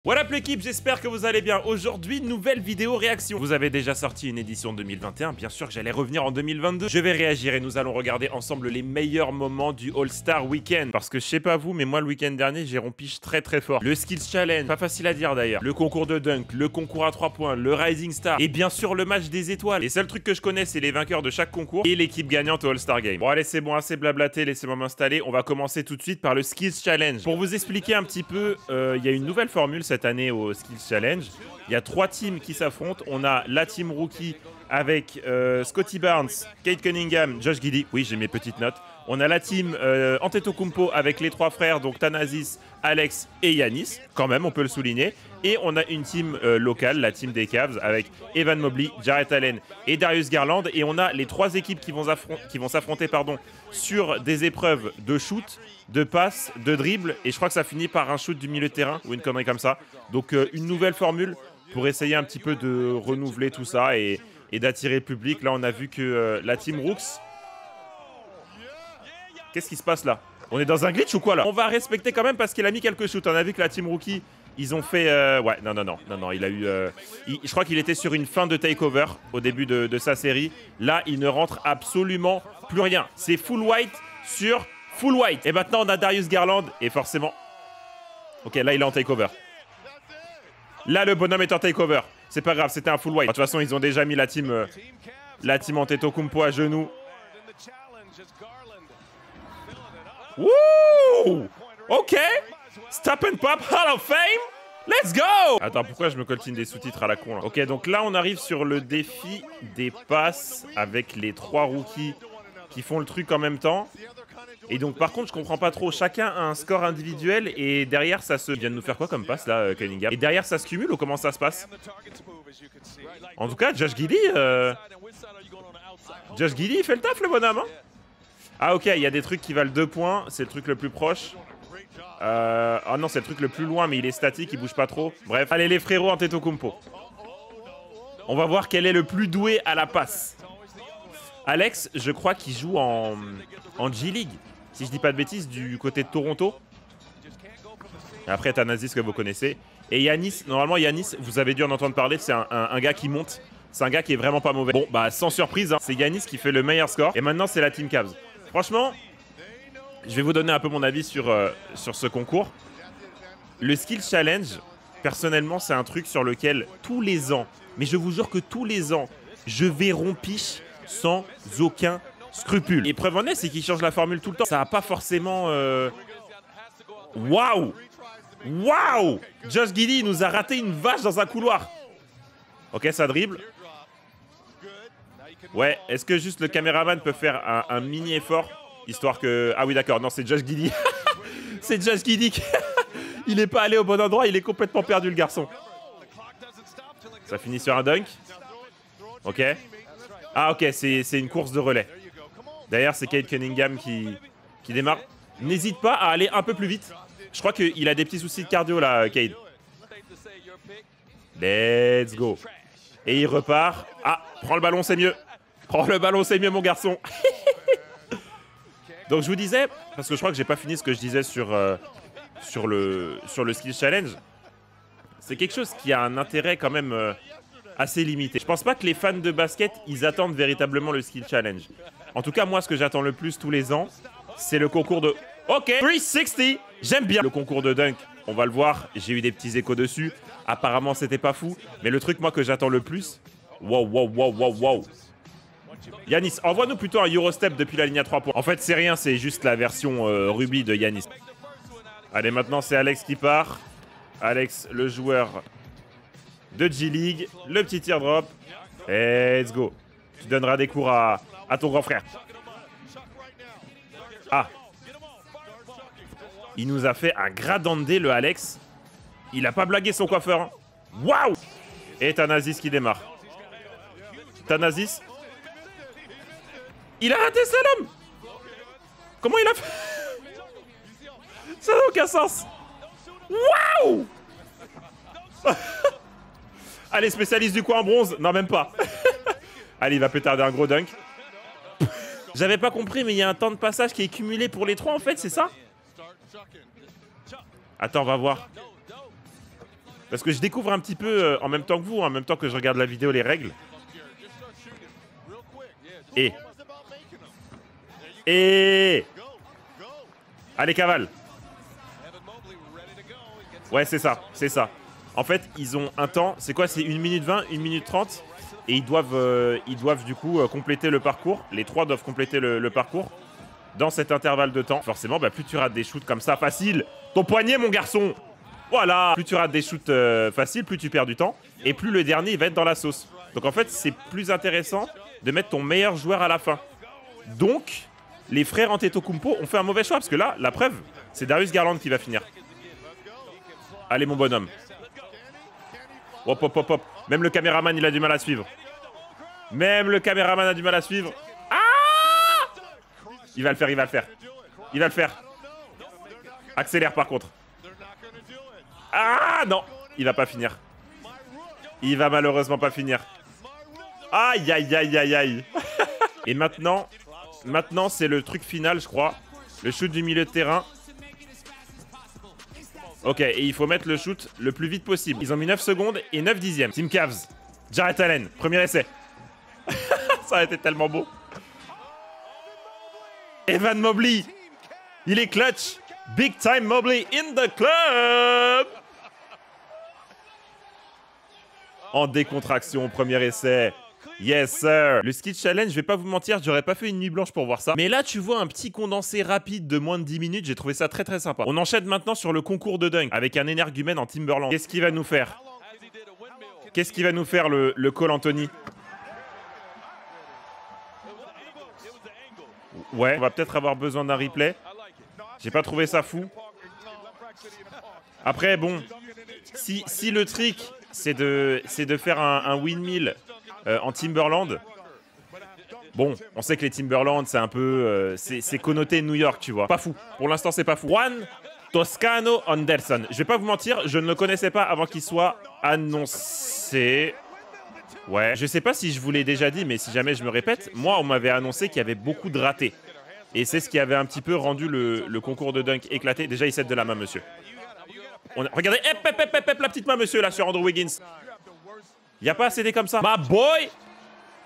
What up l'équipe, j'espère que vous allez bien. Aujourd'hui, nouvelle vidéo réaction. Vous avez déjà sorti une édition 2021, bien sûr que j'allais revenir en 2022. Je vais réagir et nous allons regarder ensemble les meilleurs moments du All-Star Weekend. Parce que je sais pas vous, mais moi le week-end dernier, j'ai rompiche très fort. Le Skills Challenge, pas facile à dire d'ailleurs. Le concours de dunk, le concours à 3 points, le Rising Star. Et bien sûr le match des étoiles. Les seuls trucs que je connais, c'est les vainqueurs de chaque concours et l'équipe gagnante au All-Star Game. Bon allez, c'est bon, assez blablaté, laissez-moi m'installer. On va commencer tout de suite par le Skills Challenge. Pour vous expliquer un petit peu, il y a une nouvelle formule cette année au Skills Challenge. Il y a 3 teams qui s'affrontent. On a la team rookie avec Scottie Barnes, Cade Cunningham, Josh Giddey. Oui, j'ai mes petites notes. On a la team Antetokounmpo avec les 3 frères, donc Thanasis, Alex et Giannis. Quand même, on peut le souligner. Et on a une team locale, la team des Cavs, avec Evan Mobley, Jarrett Allen et Darius Garland. Et on a les 3 équipes qui vont s'affronter sur des épreuves de shoot, de passe, de dribble. Et je crois que ça finit par un shoot du milieu de terrain ou une connerie comme ça. Donc une nouvelle formule pour essayer un petit peu de renouveler tout ça et d'attirer le public. Là, on a vu que la team Rooks... Qu'est-ce qui se passe là? On est dans un glitch ou quoi là? On va respecter quand même parce qu'il a mis quelques shoots. On a vu que la team rookie, ils ont fait... Ouais, non, il a eu... Je crois qu'il était sur une fin de takeover au début de sa série. Là, il ne rentre absolument plus rien. C'est full white sur full white. Et maintenant, on a Darius Garland et forcément... Ok, là, il est en takeover. Là, le bonhomme est en takeover. C'est pas grave, c'était un full white. De toute façon, ils ont déjà mis la team Antetokounmpo à genoux. Wouh! Ok! Stop and Pop Hall of Fame! Let's go! Attends, pourquoi je me coltine des sous-titres à la con là? Ok, donc là on arrive sur le défi des passes avec les 3 rookies qui font le truc en même temps. Et donc par contre je comprends pas trop, chacun a un score individuel et derrière ça se... Il vient de nous faire quoi comme passe là, Cunningham? Et derrière ça se cumule ou comment ça se passe? En tout cas, Josh Giddey... Josh Giddey il fait le taf le bonhomme hein? Ah ok, il y a des trucs qui valent 2 points, c'est le truc le plus proche. Ah non, c'est le truc le plus loin, mais il est statique, il bouge pas trop. Bref, allez les frérots Antetokounmpo. On va voir quel est le plus doué à la passe. Alex, je crois qu'il joue en G-League, si je dis pas de bêtises, du côté de Toronto. Après, Thanasis que vous connaissez. Et Giannis, normalement Giannis, vous avez dû en entendre parler, c'est un gars qui monte. C'est un gars qui est vraiment pas mauvais. Bon, bah sans surprise, hein, c'est Giannis qui fait le meilleur score. Et maintenant, c'est la team Cavs. Franchement, je vais vous donner un peu mon avis sur ce concours. Le Skills Challenge, personnellement, c'est un truc sur lequel tous les ans, mais je vous jure que tous les ans, je vais rompiche sans aucun scrupule. Et preuve en est, c'est qu'ils changent la formule tout le temps. Ça n'a pas forcément... Waouh! Waouh! Josh Giddey nous a raté une vache dans un couloir. Ok, ça dribble. Ouais, est-ce que juste le caméraman peut faire un mini effort? Histoire que... Ah oui, d'accord, non, c'est Josh Giddey. C'est Josh Giddey. Il n'est pas allé au bon endroit, il est complètement perdu, le garçon. Ça finit sur un dunk. Ok. Ah, ok, c'est une course de relais. D'ailleurs, c'est Cade Cunningham qui démarre. N'hésite pas à aller un peu plus vite. Je crois qu'il a des petits soucis de cardio, là, Cade. Let's go. Et il repart. Ah, prends le ballon, c'est mieux. Prends le ballon, c'est mieux, mon garçon. Donc je vous disais, parce que je crois que j'ai pas fini ce que je disais sur le Skills Challenge. C'est quelque chose qui a un intérêt quand même assez limité. Je pense pas que les fans de basket, ils attendent véritablement le Skills Challenge. En tout cas, moi, ce que j'attends le plus tous les ans, c'est le concours de... Ok, 360, j'aime bien. Le concours de dunk, on va le voir, j'ai eu des petits échos dessus. Apparemment, c'était pas fou. Mais le truc, moi, que j'attends le plus... Wow. Giannis, envoie-nous plutôt un Eurostep depuis la ligne à 3 points. En fait, c'est rien, c'est juste la version Ruby de Giannis. Allez, maintenant, c'est Alex qui part. Alex, le joueur de G-League. Le petit teardrop. Let's go. Tu donneras des cours à ton grand frère. Ah. Il nous a fait un gradande, le Alex. Il a pas blagué son coiffeur. Hein. Waouh! Et Thanasis qui démarre. Thanasis. Il a raté l'homme. Comment il a fait? Ça n'a aucun sens. Waouh! Allez, spécialiste du coin en bronze. Non, même pas. Allez, il va pétarder un gros dunk. J'avais pas compris, mais il y a un temps de passage qui est cumulé pour les 3, en fait, c'est ça? Attends, on va voir. Parce que je découvre un petit peu en même temps que vous, en même temps que je regarde la vidéo, les règles. Et... Allez, cavale. Ouais, c'est ça, c'est ça. En fait, ils ont un temps, c'est quoi? C'est 1 minute 20, 1 minute 30. Et ils doivent du coup compléter le parcours. Les 3 doivent compléter le parcours dans cet intervalle de temps. Forcément, bah, plus tu rates des shoots comme ça, facile. Ton poignet, mon garçon. Voilà. Plus tu rates des shoots faciles, plus tu perds du temps. Et plus le dernier, il va être dans la sauce. Donc en fait, c'est plus intéressant de mettre ton meilleur joueur à la fin. Donc, les frères Antetokounmpo ont fait un mauvais choix. Parce que là, la preuve, c'est Darius Garland qui va finir. Allez, mon bonhomme. Hop, hop, hop, hop. Même le caméraman, il a du mal à suivre. Même le caméraman a du mal à suivre. Ah! Il va le faire, il va le faire. Il va le faire. Accélère, par contre. Ah, non. Il va pas finir. Il va malheureusement pas finir. Aïe, aïe, aïe, aïe, aïe. Et maintenant c'est le truc final, je crois. Le shoot du milieu de terrain. Ok, et il faut mettre le shoot le plus vite possible. Ils ont mis 9 secondes et 9 dixièmes. Team Cavs. Jarrett Allen, premier essai. Ça a été tellement beau. Evan Mobley. Il est clutch. Big time Mobley in the club. En décontraction, premier essai. Yes, sir. Le ski challenge, je vais pas vous mentir, j'aurais pas fait une nuit blanche pour voir ça. Mais là, tu vois un petit condensé rapide de moins de 10 minutes, j'ai trouvé ça très très sympa. On enchaîne maintenant sur le concours de dunk avec un énergumène en Timberland. Qu'est-ce qu'il va nous faire? Qu'est-ce qu'il va nous faire le Cole Anthony? Ouais, on va peut-être avoir besoin d'un replay. J'ai pas trouvé ça fou. Après, bon, si le trick, c'est de faire un windmill en Timberland. Bon, on sait que les Timberland, c'est un peu... c'est connoté New York, tu vois. Pas fou. Pour l'instant, c'est pas fou. Juan Toscano Anderson. Je vais pas vous mentir, je ne le connaissais pas avant qu'il soit annoncé. Ouais, je sais pas si je vous l'ai déjà dit, mais si jamais je me répète, moi, on m'avait annoncé qu'il y avait beaucoup de ratés. Et c'est ce qui avait un petit peu rendu le concours de dunk éclaté. Déjà, il cède de la main, monsieur. Regardez, la petite main, monsieur, là, sur Andrew Wiggins. Il n'y a pas à céder comme ça. My boy,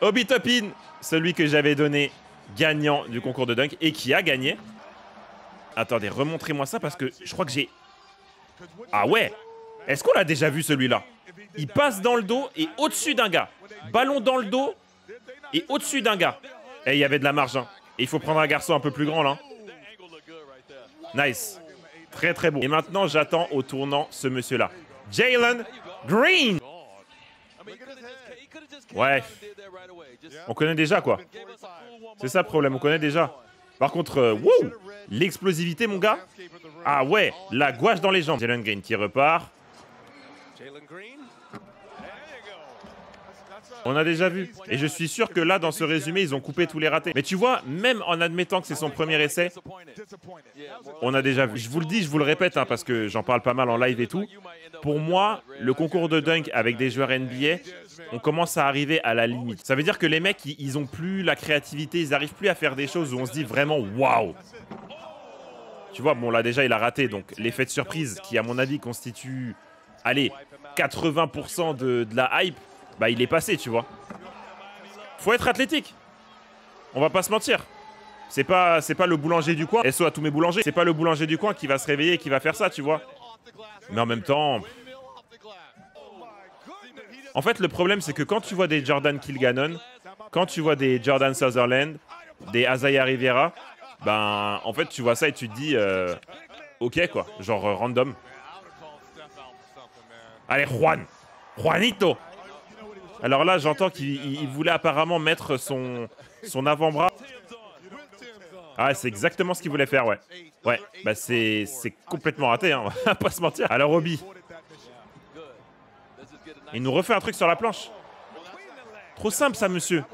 Obi Toppin, celui que j'avais donné gagnant du concours de dunk et qui a gagné. Attendez, remontrez-moi ça parce que je crois que j'ai... Ah ouais. Est-ce qu'on l'a déjà vu, celui-là? Il passe dans le dos et au-dessus d'un gars. Ballon dans le dos et au-dessus d'un gars. Et il y avait de la marge, hein. Et il faut prendre un garçon un peu plus grand, là. Nice. Très, très beau. Et maintenant, j'attends au tournant ce monsieur-là. Jalen Green. Ouais. On connaît déjà, quoi. C'est ça le problème, on connaît déjà. Par contre, wow, l'explosivité, mon gars. Ah ouais, la gouache dans les jambes. Jalen Green qui repart. On a déjà vu. Et je suis sûr que là, dans ce résumé, ils ont coupé tous les ratés. Mais tu vois, même en admettant que c'est son premier essai, on a déjà vu. Je vous le dis, je vous le répète, hein, parce que j'en parle pas mal en live et tout. Pour moi, le concours de dunk avec des joueurs NBA, on commence à arriver à la limite. Ça veut dire que les mecs, ils ont plus la créativité, ils n'arrivent plus à faire des choses où on se dit vraiment « waouh ». Tu vois, bon là déjà, il a raté. Donc l'effet de surprise, qui à mon avis constitue, allez, 80% de la hype, bah il est passé, tu vois. Faut être athlétique. On va pas se mentir. C'est pas le boulanger du coin. SO à tous mes boulangers. C'est pas le boulanger du coin qui va se réveiller et qui va faire ça, tu vois. Mais en même temps... En fait, le problème, c'est que quand tu vois des Jordan Kilgannon, quand tu vois des Jordan Sutherland, des Azaya Rivera, ben, en fait, tu vois ça et tu te dis... ok, quoi. Genre random. Allez, Juanito. Alors là, j'entends qu'il voulait apparemment mettre son avant-bras. Ah, c'est exactement ce qu'il voulait faire, ouais. Ouais, bah c'est complètement raté, hein, on va pas se mentir. Alors, Obi. Il nous refait un truc sur la planche. Trop simple, ça, monsieur.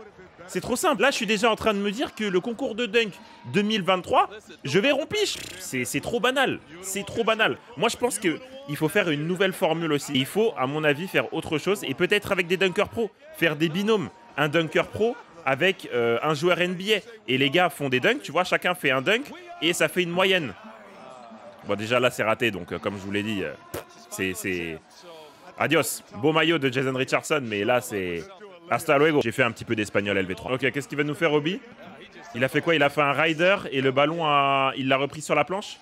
C'est trop simple. Là, je suis déjà en train de me dire que le concours de dunk 2023, je vais rompiche. C'est trop banal. C'est trop banal. Moi, je pense qu'il faut faire une nouvelle formule aussi. Il faut, à mon avis, faire autre chose. Et peut-être avec des dunkers pro. Faire des binômes. Un dunker pro avec un joueur NBA. Et les gars font des dunks, tu vois. Chacun fait un dunk et ça fait une moyenne. Bon, déjà, là, c'est raté. Donc, comme je vous l'ai dit, Adios. Beau maillot de Jason Richardson, mais là, c'est... Hasta luego. J'ai fait un petit peu d'espagnol LV3. Ok, qu'est-ce qu'il va nous faire, Obi? Il a fait quoi? Il a fait un rider et le ballon, il l'a repris sur la planche?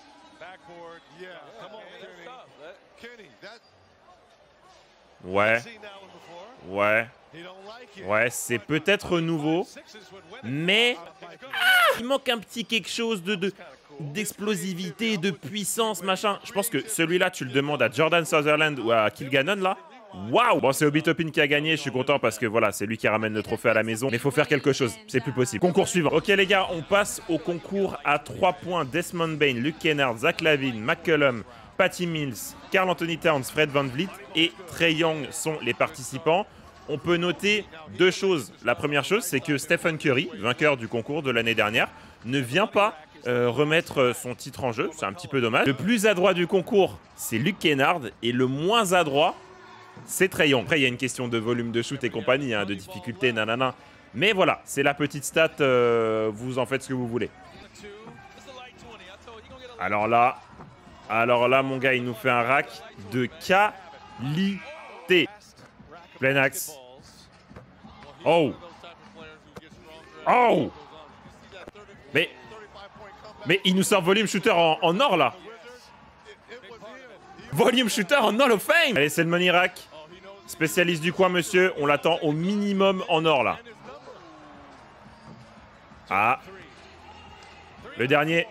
Ouais. Ouais. Ouais, c'est peut-être nouveau. Mais... il manque un petit quelque chose d'explosivité, de puissance, machin. Je pense que celui-là, tu le demandes à Jordan Sutherland ou à Kilgannon, là. Waouh! Bon, c'est Obi Toppin qui a gagné, je suis content parce que voilà, c'est lui qui ramène le trophée à la maison. Mais il faut faire quelque chose, c'est plus possible. Concours suivant. Ok les gars, on passe au concours à 3 points. Desmond Bain, Luke Kennard, Zach Lavine, McCollum, Patty Mills, Karl Anthony Towns, Fred VanVleet et Trae Young sont les participants. On peut noter deux choses. La première chose, c'est que Stephen Curry, vainqueur du concours de l'année dernière, ne vient pas remettre son titre en jeu. C'est un petit peu dommage. Le plus adroit du concours, c'est Luke Kennard et le moins adroit, c'est Trae Young. Après, il y a une question de volume de shoot et compagnie, hein, de difficulté, nanana. Mais voilà, c'est la petite stat, vous en faites ce que vous voulez. Alors là, mon gars, il nous fait un rack de qualité. Plein axe. Oh. Oh. Mais il nous sort volume shooter en or, là. Volume shooter en Hall of Fame. Allez, c'est le money rack. Spécialiste du coin, monsieur. On l'attend au minimum en or, là. Ah. Le dernier,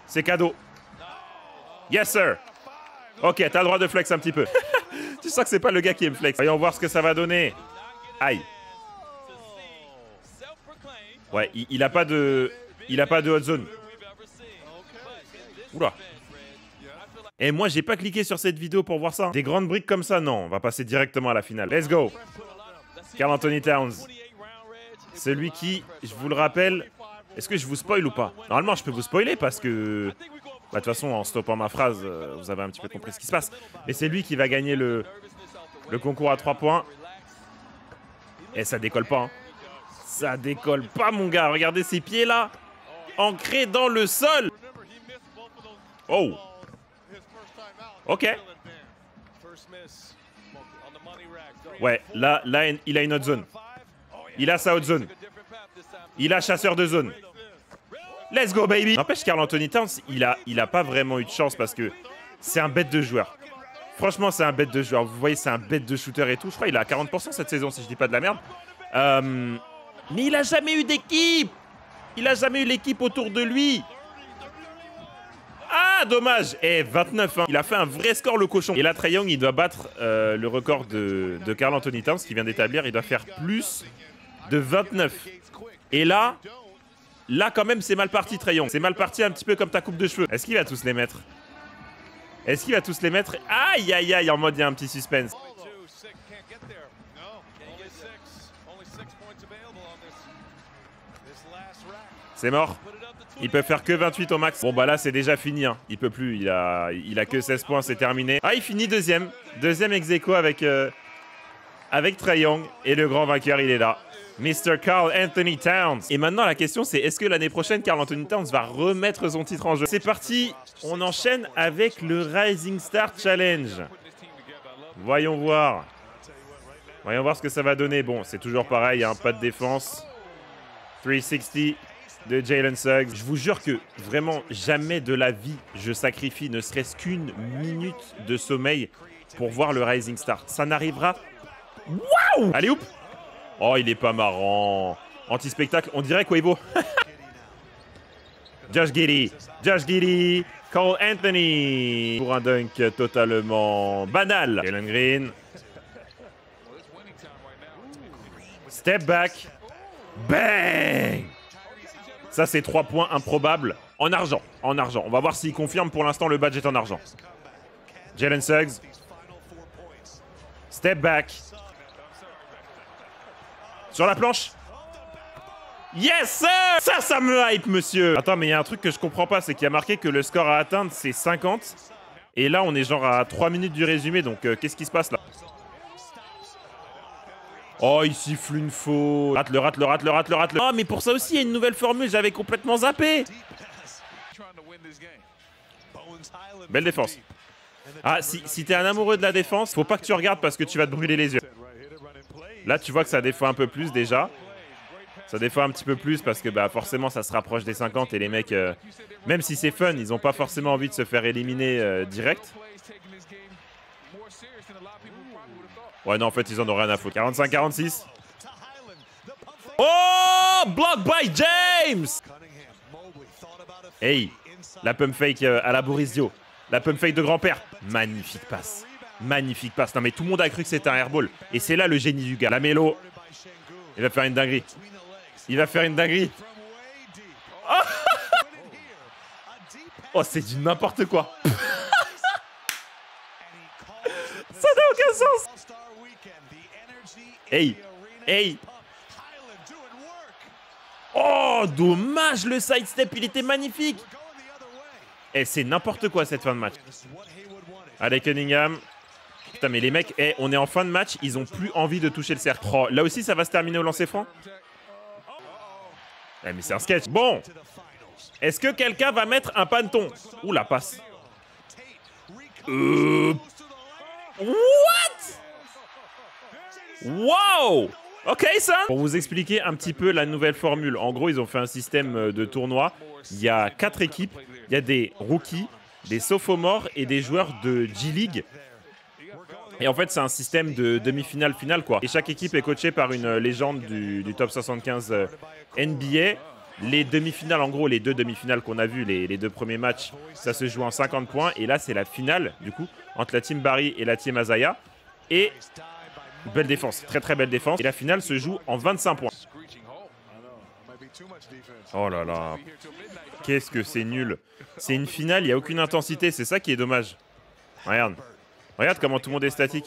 c'est cadeau. Yes, sir. Ok, t'as le droit de flex un petit peu. Tu sens que c'est pas le gars qui aime flex. Voyons voir ce que ça va donner. Aïe. Ouais, il a pas de hot zone. Oula. Et moi, j'ai pas cliqué sur cette vidéo pour voir ça. Des grandes briques comme ça, non. On va passer directement à la finale. Let's go. Karl Anthony Towns. Celui qui, je vous le rappelle... Est-ce que je vous spoil ou pas? Normalement, je peux vous spoiler parce que... Bah, de toute façon, en stoppant ma phrase, vous avez un petit peu compris ce qui se passe. Mais c'est lui qui va gagner le concours à 3 points. Et ça décolle pas. Hein. Ça décolle pas, mon gars. Regardez ses pieds, là. Ancrés dans le sol. Oh. Ok. Ouais, là, il a une autre zone. Il a sa haute zone. Il a chasseur de zone. Let's go, baby. N'empêche, Karl Anthony Towns, il a pas vraiment eu de chance parce que c'est un bête de joueur. Franchement, c'est un bête de joueur. Vous voyez, c'est un bête de shooter et tout. Je crois qu'il a 40% cette saison, si je dis pas de la merde. Mais il a jamais eu d'équipe. Il a jamais eu l'équipe autour de lui. Ah, dommage. Eh, 29, hein. Il a fait un vrai score, le cochon. Et là, Trae Young, il doit battre le record de Karl Anthony Towns, qui vient d'établir. Il doit faire plus de 29. Et là, quand même, c'est mal parti, Trae Young. C'est mal parti un petit peu comme ta coupe de cheveux. Est-ce qu'il va tous les mettre? Est-ce qu'il va tous les mettre? Aïe, aïe, aïe, en mode, il y a un petit suspense. C'est mort. Il peut faire que 28 au max. Bon, bah là, c'est déjà fini. Hein. Il peut plus. Il a que 16 points, c'est terminé. Ah, il finit deuxième. Deuxième ex-aequo avec Trae Young. Et le grand vainqueur, il est là. Mr. Karl Anthony Towns. Et maintenant, la question, c'est est-ce que l'année prochaine, Karl Anthony Towns va remettre son titre en jeu? C'est parti. On enchaîne avec le Rising Star Challenge. Voyons voir. Voyons voir ce que ça va donner. Bon, c'est toujours pareil, hein, pas de défense. 360 de Jalen Suggs. Je vous jure que vraiment, jamais de la vie, je sacrifie ne serait-ce qu'une minute de sommeil pour voir le Rising Star. Ça n'arrivera. Waouh! Allez, hop! Oh, il est pas marrant. Anti-spectacle, on dirait Quavo. Josh Giddey, Cole Anthony. Pour un dunk totalement banal. Jalen Green. Step back. Bang! Ça, c'est 3 points improbables en argent. En argent. On va voir s'il confirme. Pour l'instant, le badge est en argent. Jalen Suggs. Step back. Sur la planche. Yes, sir! Ça me hype, monsieur. Attends, mais il y a un truc que je comprends pas. C'est qu'il y a marqué que le score à atteindre, c'est 50. Et là, on est genre à 3 minutes du résumé. Donc, qu'est-ce qui se passe là? Oh, il siffle une faute. Rate-le. Oh, mais pour ça aussi, il y a une nouvelle formule. J'avais complètement zappé. Belle défense. Ah, si t'es un amoureux de la défense, faut pas que tu regardes parce que tu vas te brûler les yeux. Là, tu vois que ça défend un peu plus déjà. Ça défend un petit peu plus parce que bah, forcément, ça se rapproche des 50 et les mecs, même si c'est fun, ils ont pas forcément envie de se faire éliminer direct. Ouais, non, en fait, ils en ont rien à foutre. 45-46. Oh! Block by James! Hey, la pump fake à la Boris Dio. La pump fake de grand-père. Magnifique passe. Magnifique passe. Non, mais tout le monde a cru que c'était un airball. Et c'est là le génie du gars. La mélo. Il va faire une dinguerie. Il va faire une dinguerie. Oh, oh c'est du n'importe quoi. Ça n'a aucun sens. Hey. Hey. Oh, dommage, le sidestep, il était magnifique. Eh, c'est n'importe quoi cette fin de match. Allez, Cunningham. Putain, mais les mecs, eh, on est en fin de match, ils ont plus envie de toucher le cercle. Oh, là aussi, ça va se terminer au lancer franc. Eh, mais c'est un sketch. Bon. Est-ce que quelqu'un va mettre un panton? Ouh, la passe. What? Wow. Ok, ça. Pour vous expliquer un petit peu la nouvelle formule. En gros, ils ont fait un système de tournoi. Il y a 4 équipes. Il y a des rookies, des sophomores et des joueurs de G-League. Et en fait, c'est un système de demi-finale finale, quoi. Et chaque équipe est coachée par une légende du top 75 NBA. Les demi-finales, en gros, les 2 demi-finales qu'on a vues, les 2 premiers matchs, ça se joue en 50 points. Et là, c'est la finale, du coup, entre la team Barry et la team Azaya. Et belle défense, très très belle défense. Et la finale se joue en 25 points. Oh là là. Qu'est-ce que c'est nul. C'est une finale, il n'y a aucune intensité. C'est ça qui est dommage. Regarde. Regarde comment tout le monde est statique.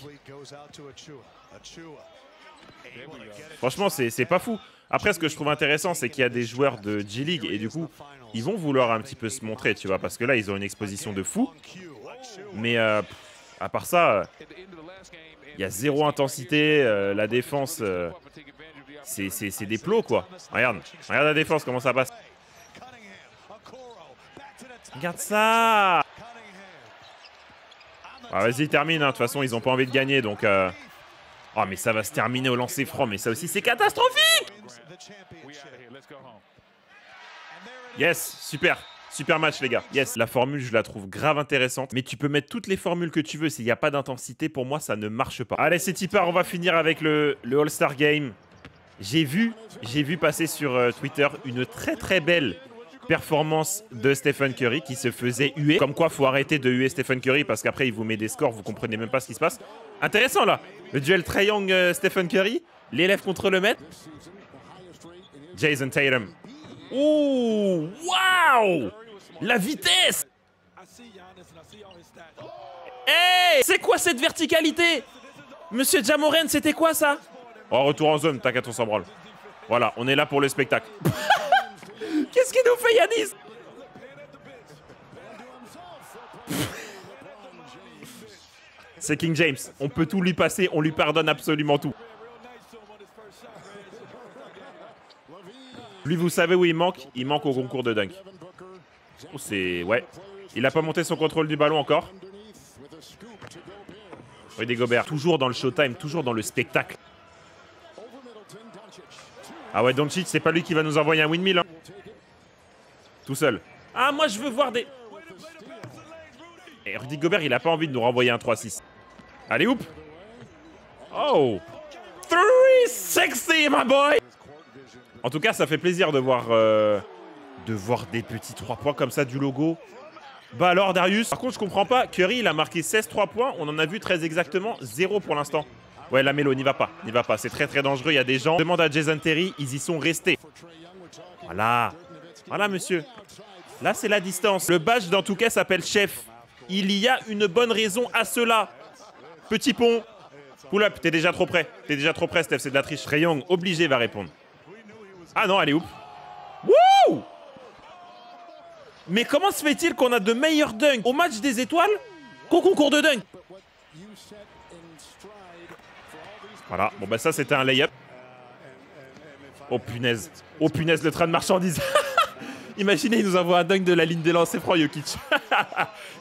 Franchement, c'est pas fou. Après, ce que je trouve intéressant, c'est qu'il y a des joueurs de G-League. Et du coup, ils vont vouloir un petit peu se montrer, tu vois. Parce que là, ils ont une exposition de fou. Mais à part ça... il y a zéro intensité, la défense, c'est des plots, quoi. Regarde la défense, comment ça passe. Regarde ça. Ah, vas-y, termine, hein. De toute façon, ils n'ont pas envie de gagner, donc... Oh, mais ça va se terminer au lancer franc, mais ça aussi, c'est catastrophique. Yes, super. Super match, les gars. Yes, la formule, je la trouve grave intéressante. Mais tu peux mettre toutes les formules que tu veux. S'il n'y a pas d'intensité, pour moi, ça ne marche pas. Allez, c'est tipard. On va finir avec le All-Star Game. J'ai vu passer sur Twitter une très très belle performance de Stephen Curry qui se faisait huer. Comme quoi, faut arrêter de huer Stephen Curry parce qu'après, il vous met des scores. Vous comprenez même pas ce qui se passe. Intéressant, là. Le duel Trae Young Stephen Curry. L'élève contre le maître. Jason Tatum. Ouh, waouh! La vitesse! Hey! C'est quoi cette verticalité? Monsieur Jamoran, c'était quoi ça? Oh, retour en zone, t'inquiète, on s'en branle. Voilà, on est là pour le spectacle. Qu'est-ce qu'il nous fait, Yanis? C'est King James. On peut tout lui passer, on lui pardonne absolument tout. Lui, vous savez où il manque? Il manque au concours de dunk. Oh, c'est... ouais. Il n'a pas monté son contrôle du ballon encore. Rudy Gobert. Toujours dans le showtime, toujours dans le spectacle. Ah ouais, Doncic, c'est pas lui qui va nous envoyer un windmill. Hein. Tout seul. Ah, moi, je veux voir des... Et Rudy Gobert, il a pas envie de nous renvoyer un 3-6. Allez, oup. Oh. 360, my boy. En tout cas, ça fait plaisir de voir des petits 3 points comme ça du logo. Bah alors, Darius. Par contre, je comprends pas. Curry, il a marqué 16 3 points. On en a vu très exactement 0 pour l'instant. Ouais, la mélo, n'y va pas. N'y va pas. C'est très très dangereux. Il y a des gens. Demande à Jason Terry. Ils y sont restés. Voilà. Voilà, monsieur. Là, c'est la distance. Le badge, dans tout cas, s'appelle chef. Il y a une bonne raison à cela. Petit pont. Pull up. T'es déjà trop près. T'es déjà trop près, Steph. C'est de la triche. Trae Young, obligé, va répondre. Ah non, allez, oup. Wouh! Mais comment se fait-il qu'on a de meilleurs dunks au match des étoiles qu'au concours de dunk? Voilà, bon bah ça c'était un lay-up. Oh punaise. Oh punaise, le train de marchandises. Imaginez, il nous envoie un dunk de la ligne des lancers francs, Jokic.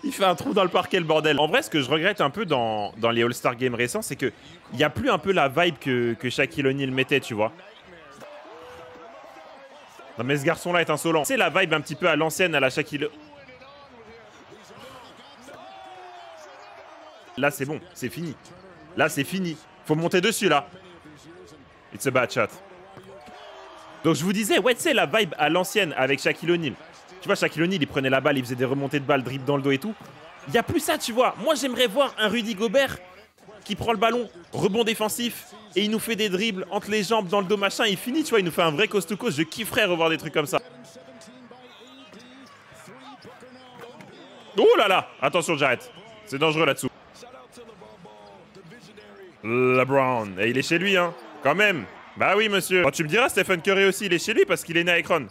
Il fait un trou dans le parquet, le bordel. En vrai, ce que je regrette un peu dans les All-Star Games récents, c'est que il n'y a plus un peu la vibe que Shaquille O'Neal mettait, tu vois. Non mais ce garçon-là est insolent. C'est la vibe un petit peu à l'ancienne, à la Shaquille... Là, c'est bon, c'est fini. Là, c'est fini. Faut monter dessus, là. It's a bad shot. Donc, je vous disais, ouais, tu sais, la vibe à l'ancienne avec Shaquille O'Neal. Tu vois, Shaquille O'Neal, il prenait la balle, il faisait des remontées de balle, dribble dans le dos et tout. Il n'y a plus ça, tu vois. Moi, j'aimerais voir un Rudy Gobert qui prend le ballon, rebond défensif, et il nous fait des dribbles entre les jambes, dans le dos, machin, il finit, tu vois, il nous fait un vrai coast-to-coast. Je kifferais revoir des trucs comme ça. Oh là là, attention, j'arrête. C'est dangereux là-dessous. LeBron, et il est chez lui, hein, quand même. Bah oui, monsieur. Bon, tu me diras, Stephen Curry aussi, il est chez lui parce qu'il est né à Akron.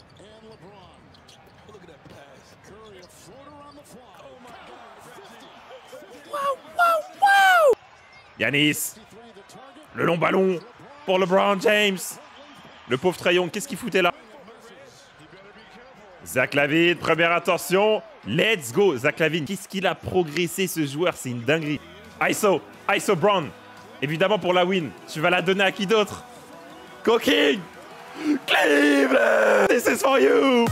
Yanis, le long ballon pour LeBron James. Le pauvre Trae Young, qu'est-ce qu'il foutait là? Zach LaVine, première attention. Let's go, Zach LaVine. Qu'est-ce qu'il a progressé, ce joueur? C'est une dinguerie. ISO Brown. Évidemment pour la win. Tu vas la donner à qui d'autre? Cooking! Cleveland! This is for you!